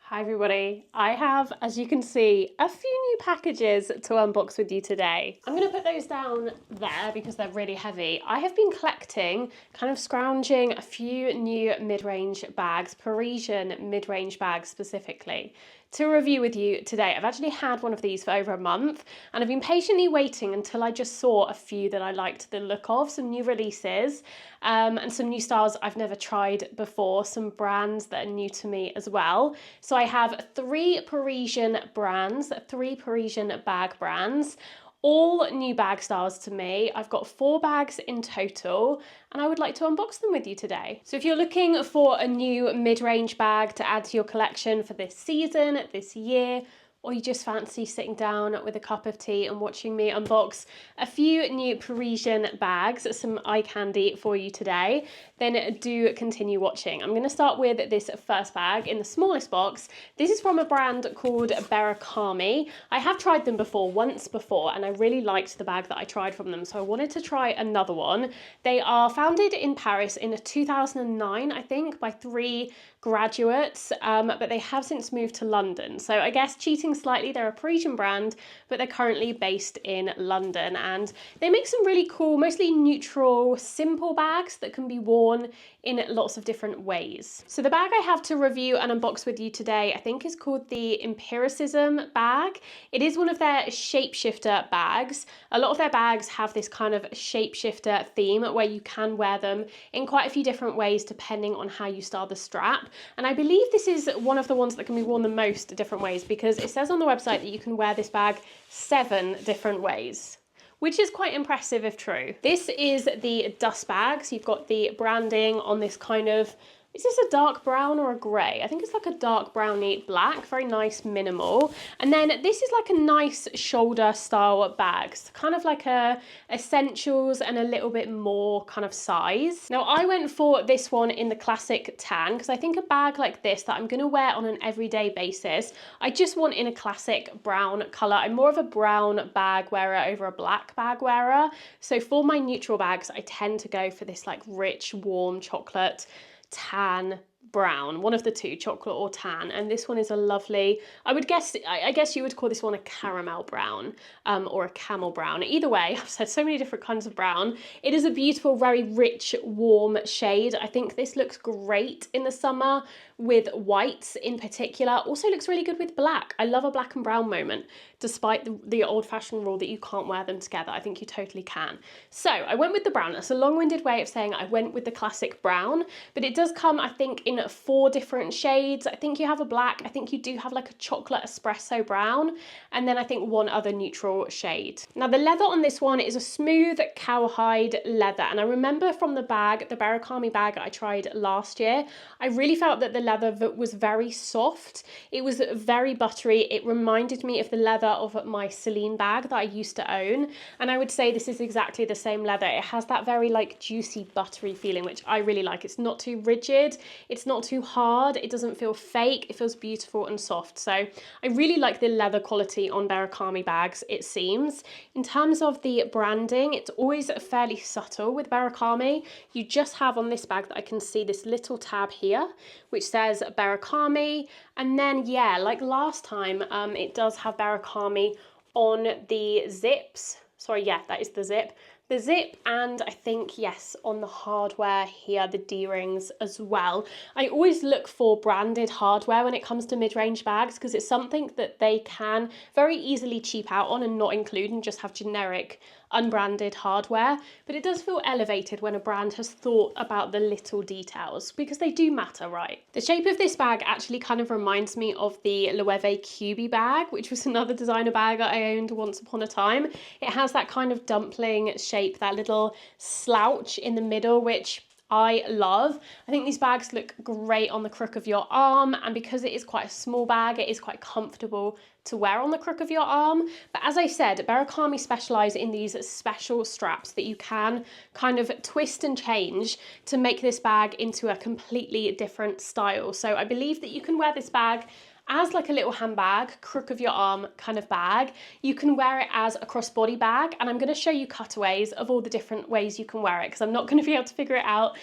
Hi everybody, I have, as you can see, a few new packages to unbox with you today. I'm going to put those down there because they're really heavy. I have been collecting, kind of scrounging a few new mid-range bags, Parisian mid-range bags specifically, to review with you today. I've actually had one of these for over a month and I've been patiently waiting until I just saw a few that I liked the look of, some new releases and some new styles I've never tried before, some brands that are new to me as well. So I have three Parisian brands, three Parisian bag brands, all new bag styles to me. I've got 4 bags in total and I would like to unbox them with you today. So if you're looking for a new mid-range bag to add to your collection for this season, this year, or you just fancy sitting down with a cup of tea and watching me unbox a few new Parisian bags, some eye candy for you today, then do continue watching. I'm going to start with this first bag in the smallest box. This is from a brand called Beracamy. I have tried them once before, and I really liked the bag that I tried from them, so I wanted to try another one. They are founded in Paris in 2009, I think, by 3 graduates, but they have since moved to London. So I guess cheating slightly, they're a Parisian brand, but they're currently based in London, and they make some really cool, mostly neutral, simple bags that can be worn in lots of different ways. So the bag I have to review and unbox with you today, I think is called the Empiricism bag. It is one of their shapeshifter bags. A lot of their bags have this kind of shapeshifter theme where you can wear them in quite a few different ways depending on how you style the strap. And I believe this is one of the ones that can be worn the most different ways, because it says on the website that you can wear this bag 7 different ways, which is quite impressive if true. This is the dust bag. So you've got the branding on this kind of, is this a dark brown or a grey? I think it's like a dark browny black, very nice, minimal. And then this is like a nice shoulder style bag, so kind of like a essentials and a little bit more kind of size. Now I went for this one in the classic tan because I think a bag like this that I'm gonna wear on an everyday basis, I just want in a classic brown colour. I'm more of a brown bag wearer over a black bag wearer. So for my neutral bags, I tend to go for this like rich, warm chocolate, tan, brown, one of the two, chocolate or tan. And this one is a lovely, I guess you would call this one a caramel brown or a camel brown. Either way, I've said so many different kinds of brown. It is a beautiful, very rich, warm shade. I think this looks great in the summer with whites in particular. Also looks really good with black. I love a black and brown moment, despite the old-fashioned rule that you can't wear them together. I think you totally can. So I went with the brown. That's a long-winded way of saying I went with the classic brown, but it does come, I think, in 4 different shades. I think you have a black, I think you do have like a chocolate espresso brown, and then I think 1 other neutral shade. Now the leather on this one is a smooth cowhide leather, and I remember from the bag, the Beracamy bag I tried last year, I really felt that the leather was very soft. It was very buttery. It reminded me of the leather of my Celine bag that I used to own, and I would say this is exactly the same leather. It has that very like juicy buttery feeling, which I really like. It's not too rigid, it's not too hard, it doesn't feel fake, it feels beautiful and soft. So I really like the leather quality on Beracamy bags, it seems. In terms of the branding, it's always fairly subtle with Beracamy. You just have on this bag that I can see this little tab here which says Beracamy, and then yeah, like last time, it does have Beracamy on the zips. Sorry, yeah, that is the zip. The zip, and I think, yes, on the hardware here, the D-rings as well. I always look for branded hardware when it comes to mid-range bags because it's something that they can very easily cheap out on and not include and just have generic unbranded hardware, but it does feel elevated when a brand has thought about the little details because they do matter, right? The shape of this bag actually kind of reminds me of the Loewe QB bag, which was another designer bag that I owned once upon a time. It has that kind of dumpling shape, that little slouch in the middle, which I love. I think these bags look great on the crook of your arm, and because it is quite a small bag, it is quite comfortable to wear on the crook of your arm. But as I said, Beracamy specialise in these special straps that you can kind of twist and change to make this bag into a completely different style. So I believe that you can wear this bag as like a little handbag, crook of your arm kind of bag. You can wear it as a crossbody bag, and I'm going to show you cutaways of all the different ways you can wear it, because I'm not going to be able to figure it out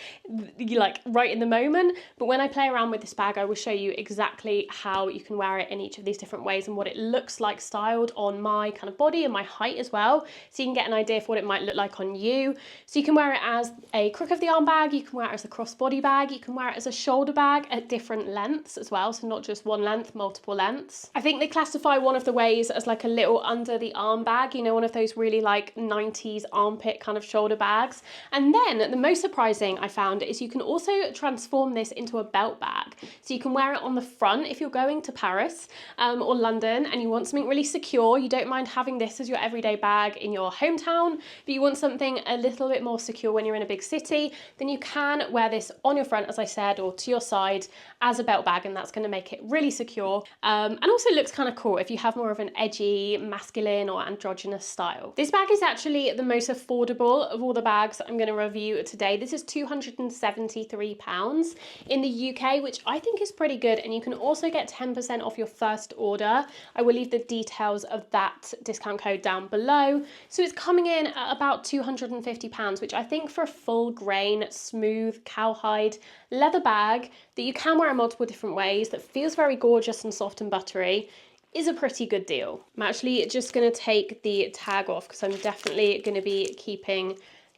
like right in the moment, but when I play around with this bag I will show you exactly how you can wear it in each of these different ways and what it looks like styled on my kind of body and my height as well, so you can get an idea for what it might look like on you. So you can wear it as a crook of the arm bag, you can wear it as a crossbody bag, you can wear it as a shoulder bag at different lengths as well, so not just one length, multiple lengths. I think they classify one of the ways as like a little under the arm bag, you know, one of those really like 90s armpit kind of shoulder bags. And then the most surprising I found is you can also transform this into a belt bag. So you can wear it on the front if you're going to Paris or London and you want something really secure. You don't mind having this as your everyday bag in your hometown, but you want something a little bit more secure when you're in a big city, then you can wear this on your front, as I said, or to your side as a belt bag, and that's going to make it really secure and also looks kind of cool if you have more of an edgy, masculine or androgynous style. This bag is actually the most affordable of all the bags I'm going to review today. This is £273 in the UK, which I think is pretty good, and you can also get 10% off your first order. I will leave the details of that discount code down below. So it's coming in at about £250, which I think for a full grain, smooth cowhide leather bag that you can wear in multiple different ways, that feels very gorgeous and soft and buttery, is a pretty good deal. I'm actually just going to take the tag off because I'm definitely going to be keeping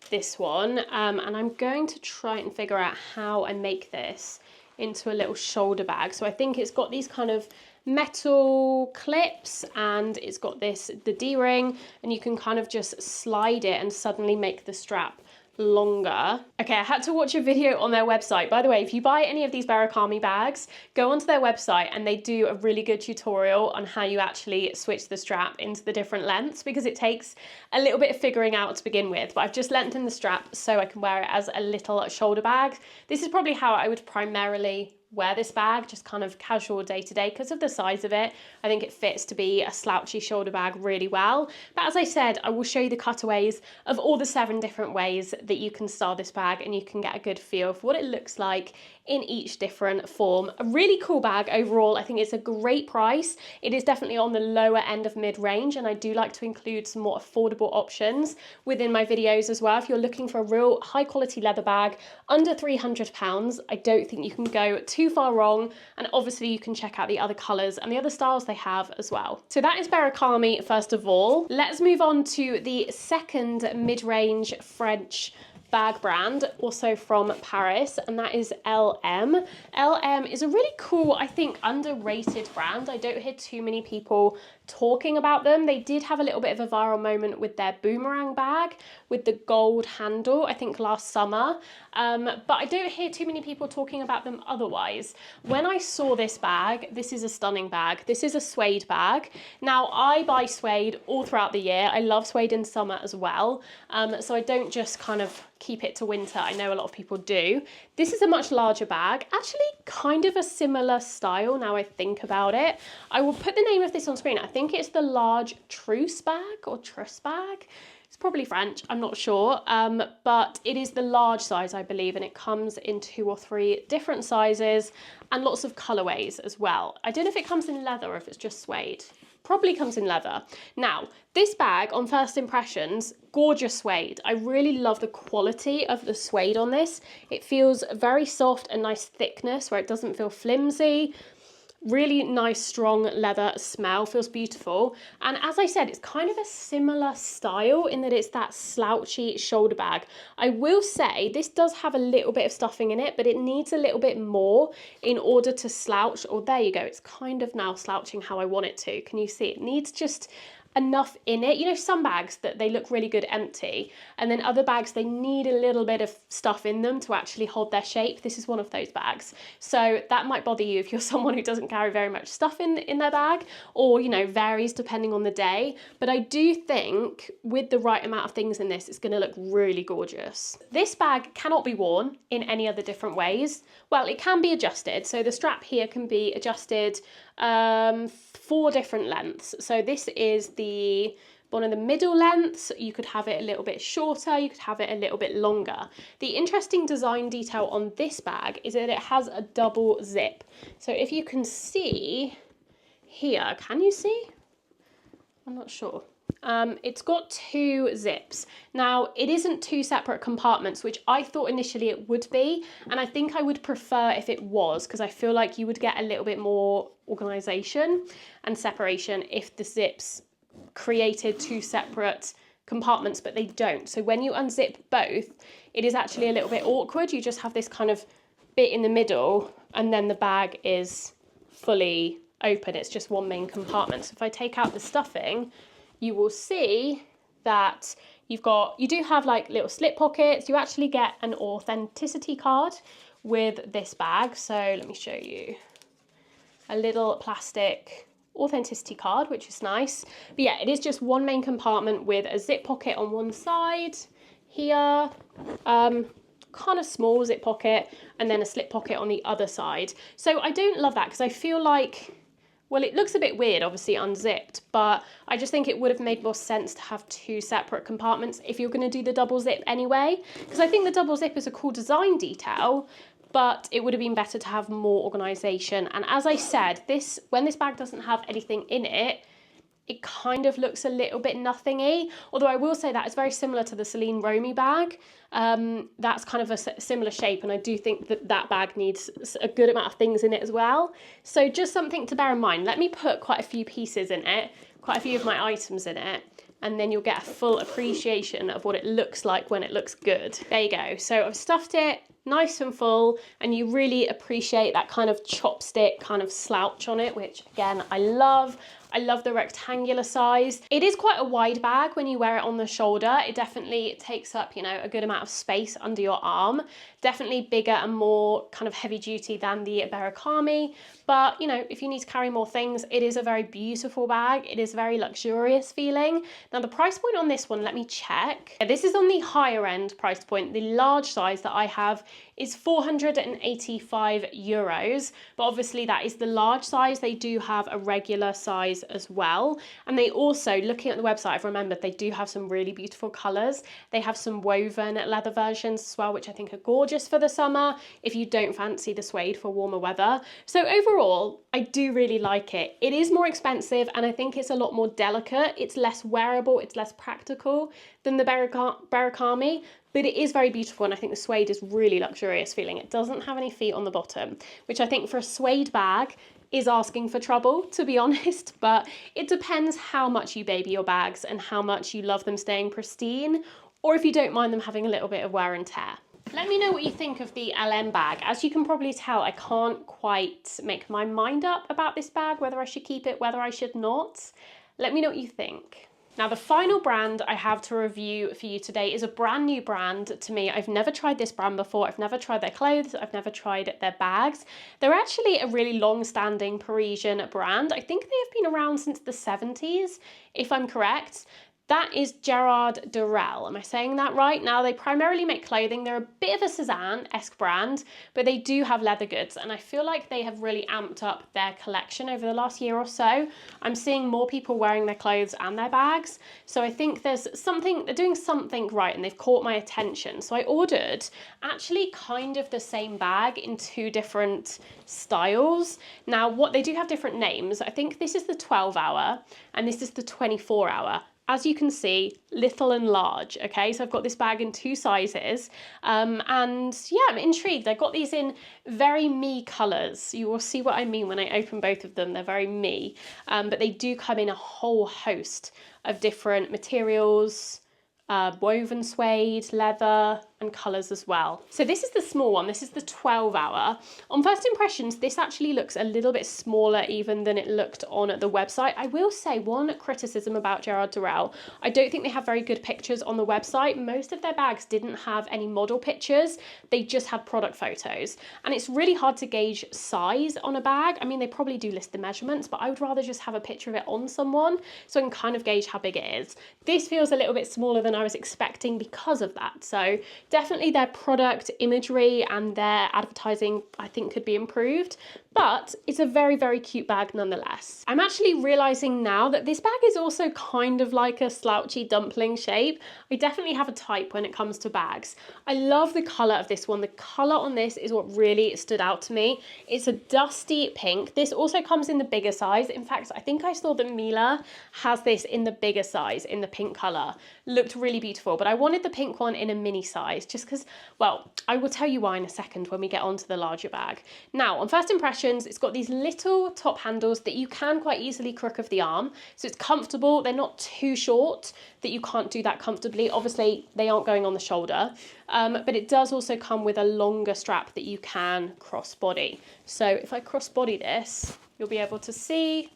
this one, and I'm going to try and figure out how I make this into a little shoulder bag. So I think it's got these kind of metal clips and it's got the D-ring, and you can kind of just slide it and suddenly make the strap longer. Okay, I had to watch a video on their website. By the way, if you buy any of these Beracamy bags, go onto their website and they do a really good tutorial on how you actually switch the strap into the different lengths, because it takes a little bit of figuring out to begin with, but I've just lengthened the strap so I can wear it as a little shoulder bag. This is probably how I would primarily wear this bag, just kind of casual day to day because of the size of it. I think it fits to be a slouchy shoulder bag really well. But as I said, I will show you the cutaways of all the 7 different ways that you can style this bag, and you can get a good feel for what it looks like in each different form. A really cool bag overall. I think it's a great price. It is definitely on the lower end of mid-range, and I do like to include some more affordable options within my videos as well. If you're looking for a real high quality leather bag under £300, I don't think you can go too far wrong, and obviously you can check out the other colours and the other styles they have as well. So that is Beracamy first of all. Let's move on to the second mid-range French bag brand, also from Paris, and that is LM. LM is a really cool, I think, underrated brand. I don't hear too many people talking about them. They did have a little bit of a viral moment with their boomerang bag with the gold handle, I think last summer, but I don't hear too many people talking about them otherwise. When I saw this bag, this is a stunning bag. This is a suede bag. Now, I buy suede all throughout the year. I love suede in summer as well, so I don't just kind of keep it to winter. I know a lot of people do. This is a much larger bag, actually kind of a similar style now I think about it. I will put the name of this on screen. I think it's the large Truce bag or Truss bag. It's probably French, I'm not sure, but it is the large size, I believe, and it comes in 2 or 3 different sizes and lots of colorways as well. I don't know if it comes in leather or if it's just suede. Probably comes in leather. Now, this bag, on first impressions, gorgeous suede. I really love the quality of the suede on this. It feels very soft, a nice thickness where it doesn't feel flimsy. Really nice, strong leather smell, feels beautiful. And as I said, it's kind of a similar style in that it's that slouchy shoulder bag. I will say this does have a little bit of stuffing in it, but it needs a little bit more in order to slouch. Or there you go, it's kind of now slouching how I want it to. Can you see? It needs just enough in it. You know, some bags that they look really good empty, and then other bags they need a little bit of stuff in them to actually hold their shape. This is one of those bags, so that might bother you if you're someone who doesn't carry very much stuff in their bag, or you know, varies depending on the day. But I do think with the right amount of things in this, it's going to look really gorgeous. This bag cannot be worn in any other different ways. Well, it can be adjusted, so the strap here can be adjusted 4 different lengths. So this is one of the middle lengths. You could have it a little bit shorter, you could have it a little bit longer. The interesting design detail on this bag is that it has a double zip. So if you can see, here. Can you see? I'm not sure. It's got 2 zips. Now, it isn't 2 separate compartments, which I thought initially it would be, and I think I would prefer if it was, because I feel like you would get a little bit more organisation and separation if the zips created 2 separate compartments, but they don't. So when you unzip both, it is actually a little bit awkward. You just have this kind of bit in the middle, and then the bag is fully open. It's just one main compartment. So if I take out the stuffing, you will see that you do have like little slip pockets. You actually get an authenticity card with this bag. So let me show you a little plastic authenticity card, which is nice. But yeah, it is just one main compartment with a zip pocket on one side here, kind of small zip pocket, and then a slip pocket on the other side. So I don't love that because I feel like, well, it looks a bit weird, obviously unzipped, but I just think it would have made more sense to have 2 separate compartments if you're going to do the double zip anyway, because I think the double zip is a cool design detail, but it would have been better to have more organisation. And as I said, when this bag doesn't have anything in it, it kind of looks a little bit nothingy, although I will say that it's very similar to the Celine Romy bag. That's kind of a similar shape, and I do think that that bag needs a good amount of things in it as well. So just something to bear in mind. Let me put quite a few pieces in it, quite a few of my items in it, and then you'll get a full appreciation of what it looks like when it looks good. There you go. So I've stuffed it nice and full, and you really appreciate that kind of chopstick kind of slouch on it, which again, I love. I love the rectangular size. It is quite a wide bag when you wear it on the shoulder. It definitely takes up, you know, a good amount of space under your arm. Definitely bigger and more kind of heavy duty than the Beracamy. But, you know, if you need to carry more things, it is a very beautiful bag. It is very luxurious feeling. Now, the price point on this one, let me check. This is on the higher end price point. The large size that I have is €485, but obviously that is the large size. They do have a regular size as well, and they also, looking at the website, I've remembered they do have some really beautiful colours. They have some woven leather versions as well, which I think are gorgeous for the summer if you don't fancy the suede for warmer weather. So overall, I do really like it. It is more expensive, and I think it's a lot more delicate. It's less wearable, it's less practical than the Beracamy, but it is very beautiful, and I think the suede is really luxurious feeling. It doesn't have any feet on the bottom, which I think for a suede bag is asking for trouble, to be honest, but it depends how much you baby your bags and how much you love them staying pristine, or if you don't mind them having a little bit of wear and tear. Let me know what you think of the LM bag. As you can probably tell, I can't quite make my mind up about this bag, whether I should keep it, whether I should not. Let me know what you think. Now, the final brand I have to review for you today is a brand new brand to me. I've never tried this brand before. I've never tried their clothes. I've never tried their bags. They're actually a really long-standing Parisian brand. I think they have been around since the 70s, if I'm correct. That is Gérard Darel. Am I saying that right? Now, they primarily make clothing. They're a bit of a Cézanne-esque brand, but they do have leather goods, and I feel like they have really amped up their collection over the last year or so. I'm seeing more people wearing their clothes and their bags, so I think there's something, they're doing something right, and they've caught my attention. So I ordered actually kind of the same bag in 2 different styles. Now, what they do have different names. I think this is the 12-hour, and this is the 24-hour. As you can see, little and large, okay? So I've got this bag in 2 sizes, and yeah, I'm intrigued. I got these in very me colours. You will see what I mean when I open both of them. They're very me, but they do come in a whole host of different materials, woven suede, leather, and colours as well. So this is the small one. This is the 12-hour. On first impressions, this actually looks a little bit smaller even than it looked on the website. I will say one criticism about Gérard Darel, I don't think they have very good pictures on the website. Most of their bags didn't have any model pictures. They just had product photos. And it's really hard to gauge size on a bag. I mean, they probably do list the measurements, but I would rather just have a picture of it on someone so I can kind of gauge how big it is. This feels a little bit smaller than I was expecting because of that. So definitely their product imagery and their advertising, I think, could be improved. but it's a very, very cute bag nonetheless. I'm actually realizing now that this bag is also kind of like a slouchy dumpling shape. I definitely have a type when it comes to bags. I love the color of this one. The color on this is what really stood out to me. It's a dusty pink. This also comes in the bigger size. In fact, I think I saw that Mila has this in the bigger size, in the pink color. Looked really beautiful, but I wanted the pink one in a mini size just because, well, I will tell you why in a second when we get onto the larger bag. Now, on first impression, it's got these little top handles that you can quite easily crook of the arm. So it's comfortable. They're not too short that you can't do that comfortably. Obviously, they aren't going on the shoulder, but it does also come with a longer strap that you can cross body. So if I cross body this, you'll be able to see,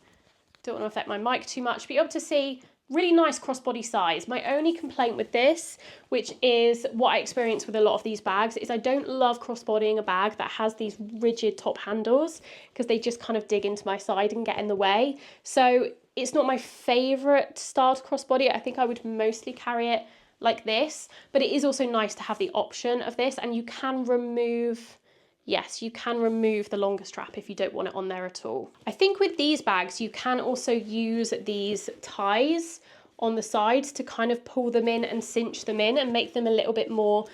don't want to affect my mic too much, but you'll be able to see really nice crossbody size. My only complaint with this, which is what I experience with a lot of these bags, is I don't love crossbodying a bag that has these rigid top handles because they just kind of dig into my side and get in the way. So it's not my favorite style to crossbody. I think I would mostly carry it like this, but it is also nice to have the option of this, and you can remove, yes, you can remove the longer strap if you don't want it on there at all. I think with these bags, you can also use these ties on the sides to kind of pull them in and cinch them in and make them a little bit more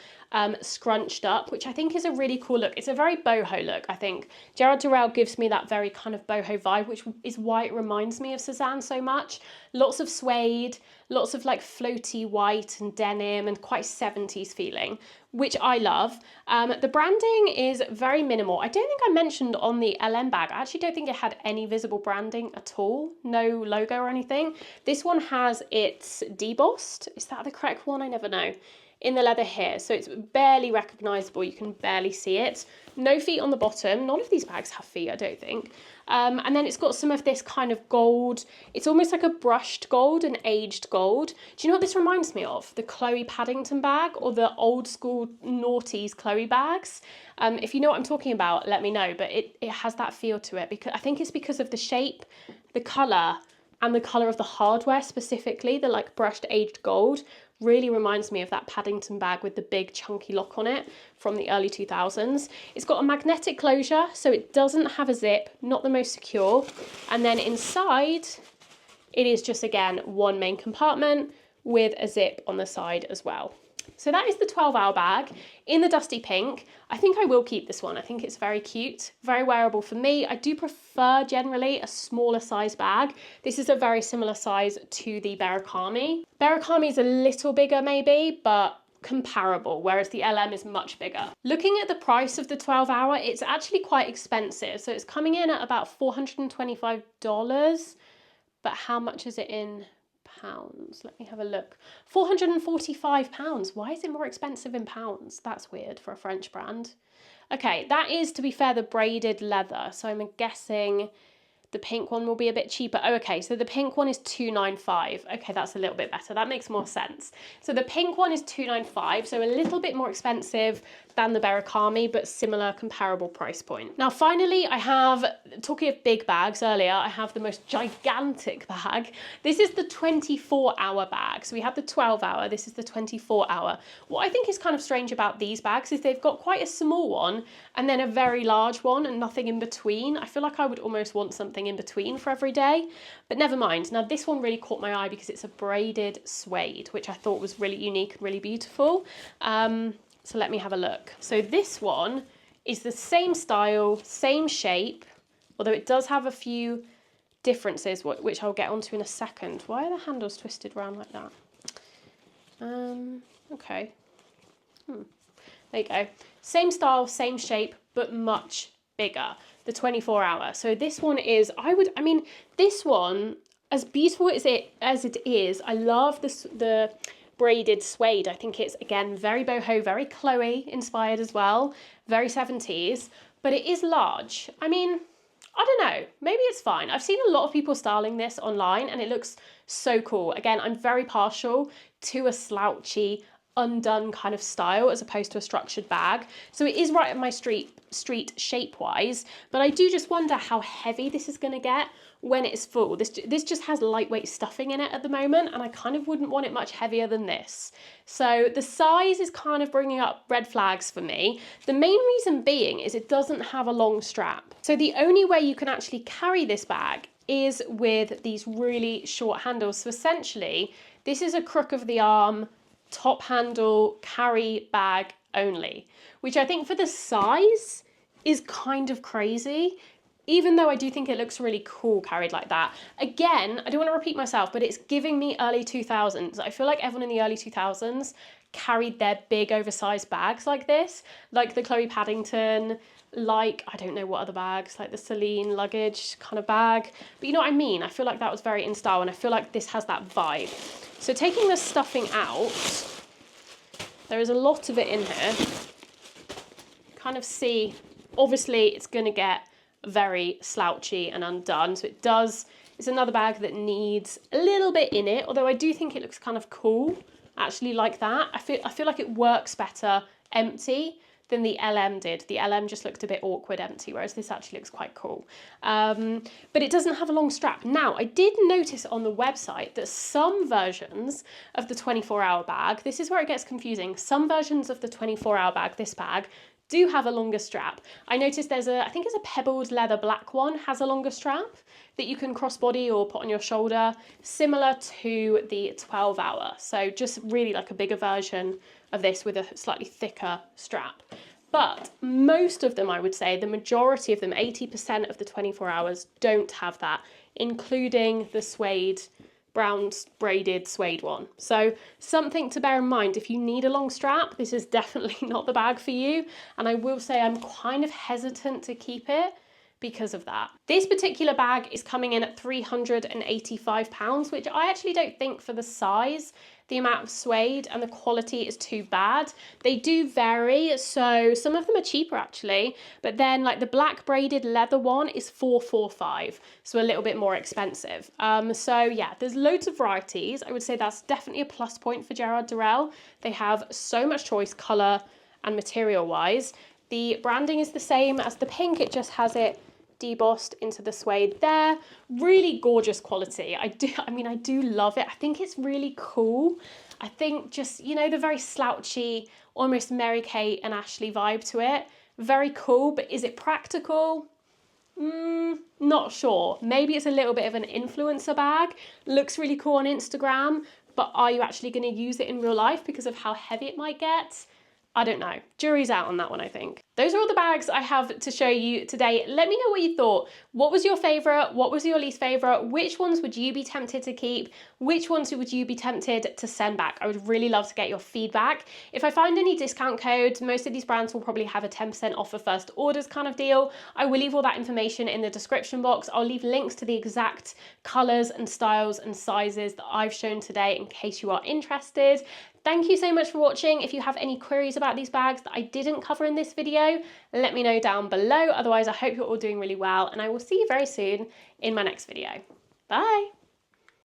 scrunched up, which I think is a really cool look. It's a very boho look, I think. Gérard Darel gives me that very kind of boho vibe, which is why it reminds me of Suzanne so much. Lots of suede, lots of like floaty white and denim and quite 70s feeling, which I love. The branding is very minimal. I don't think I mentioned on the LM bag, I actually don't think it had any visible branding at all. No logo or anything. This one has its debossed. Is that the correct one? I never know. In the leather here, so it's barely recognizable. You can barely see it. No feet on the bottom. None of these bags have feet, I don't think. And then it's got some of this kind of gold. It's almost like a brushed gold, an aged gold. Do you know what this reminds me of? The Chloe Paddington bag or the old school noughties Chloe bags. If you know what I'm talking about, let me know. But it has that feel to it, because I think it's because of the shape, the color, and the color of the hardware specifically. The like brushed aged gold really reminds me of that Paddington bag with the big chunky lock on it from the early 2000s. It's got a magnetic closure, so it doesn't have a zip, not the most secure. And then inside, it is just, again, one main compartment with a zip on the side as well. So that is the 12-hour bag in the dusty pink. I think I will keep this one. I think it's very cute, very wearable for me. I do prefer generally a smaller size bag. This is a very similar size to the Beracamy. Beracamy is a little bigger maybe, but comparable, whereas the LM is much bigger. Looking at the price of the 12-hour, it's actually quite expensive. So it's coming in at about $425, but how much is it in pounds? Let me have a look. £445. Why is it more expensive in pounds? That's weird for a French brand. Okay, that is, to be fair, the braided leather. So I'm guessing the pink one will be a bit cheaper. Oh, okay, so the pink one is $295. Okay, that's a little bit better. That makes more sense. So the pink one is $295, so a little bit more expensive than the Beracamy, but similar comparable price point. Now, finally, I have, talking of big bags earlier, I have the most gigantic bag. This is the 24-hour bag. So we have the 12-hour, this is the 24-hour. What I think is kind of strange about these bags is they've got quite a small one and then a very large one and nothing in between. I feel like I would almost want something in between for every day, but never mind. Now, this one really caught my eye because it's a braided suede, which I thought was really unique and really beautiful. So let me have a look. So this one is the same style, same shape, although it does have a few differences, which I'll get onto in a second. Why are the handles twisted around like that? Okay. There you go. Same style, same shape, but much bigger. The 24-hour. So this one is, I mean, this one, as beautiful as it is, I love the braided suede. I think it's, again, very boho, very Chloe inspired as well, very 70s, but it is large. I mean, I don't know, maybe it's fine. I've seen a lot of people styling this online and it looks so cool. Again, I'm very partial to a slouchy, undone kind of style as opposed to a structured bag. So it is right at my street shape-wise, but I do just wonder how heavy this is going to get when it's full. This just has lightweight stuffing in it at the moment, and I kind of wouldn't want it much heavier than this. So the size is kind of bringing up red flags for me. The main reason being is it doesn't have a long strap. So the only way you can actually carry this bag is with these really short handles. So essentially, this is a crook of the arm, top handle, carry bag only, which I think for the size is kind of crazy, even though I do think it looks really cool carried like that. Again, I don't want to repeat myself, but it's giving me early 2000s. I feel like everyone in the early 2000s carried their big oversized bags like this, like the Chloe Paddington, like, I don't know what other bags, like the Celine luggage kind of bag. But you know what I mean? I feel like that was very in style, and I feel like this has that vibe. So taking the stuffing out, there is a lot of it in here. Kind of see, obviously it's going to get very slouchy and undone. So it's another bag that needs a little bit in it, although I do think it looks kind of cool, actually, like that. I feel like it works better empty than the LM did. The LM just looked a bit awkward empty, whereas this actually looks quite cool. But it doesn't have a long strap. Now, I did notice on the website that some versions of the 24-hour bag, this is where it gets confusing, some versions of the 24-hour bag, this bag, do have a longer strap. I noticed I think it's a pebbled leather black one, has a longer strap that you can crossbody or put on your shoulder, similar to the 12-hour. So just really like a bigger version of this with a slightly thicker strap. But most of them, I would say, the majority of them, 80% of the 24 hours don't have that, including the suede, brown braided suede one. So something to bear in mind, if you need a long strap, this is definitely not the bag for you. And I will say I'm kind of hesitant to keep it because of that. This particular bag is coming in at £385, which I actually don't think, for the size, the amount of suede and the quality, is too bad. They do vary, so some of them are cheaper actually, but then like the black braided leather one is £445, so a little bit more expensive. So yeah, there's loads of varieties. I would say that's definitely a plus point for Gérard Darel. They have so much choice, colour and material wise. The branding is the same as the pink, it just has it debossed into the suede there. Really gorgeous quality. I do love it. I think it's really cool. I think just, you know, the very slouchy, almost Mary-Kate and Ashley vibe to it. Very cool, but is it practical? Not sure. Maybe it's a little bit of an influencer bag. Looks really cool on Instagram, but are you actually going to use it in real life because of how heavy it might get? I don't know. Jury's out on that one, I think. Those are all the bags I have to show you today. Let me know what you thought. What was your favourite? What was your least favourite? Which ones would you be tempted to keep? Which ones would you be tempted to send back? I would really love to get your feedback. If I find any discount codes, most of these brands will probably have a 10% off for first orders kind of deal. I will leave all that information in the description box. I'll leave links to the exact colours and styles and sizes that I've shown today in case you are interested. Thank you so much for watching. If you have any queries about these bags that I didn't cover in this video, let me know down below. Otherwise, I hope you're all doing really well, and I will see you very soon in my next video. Bye.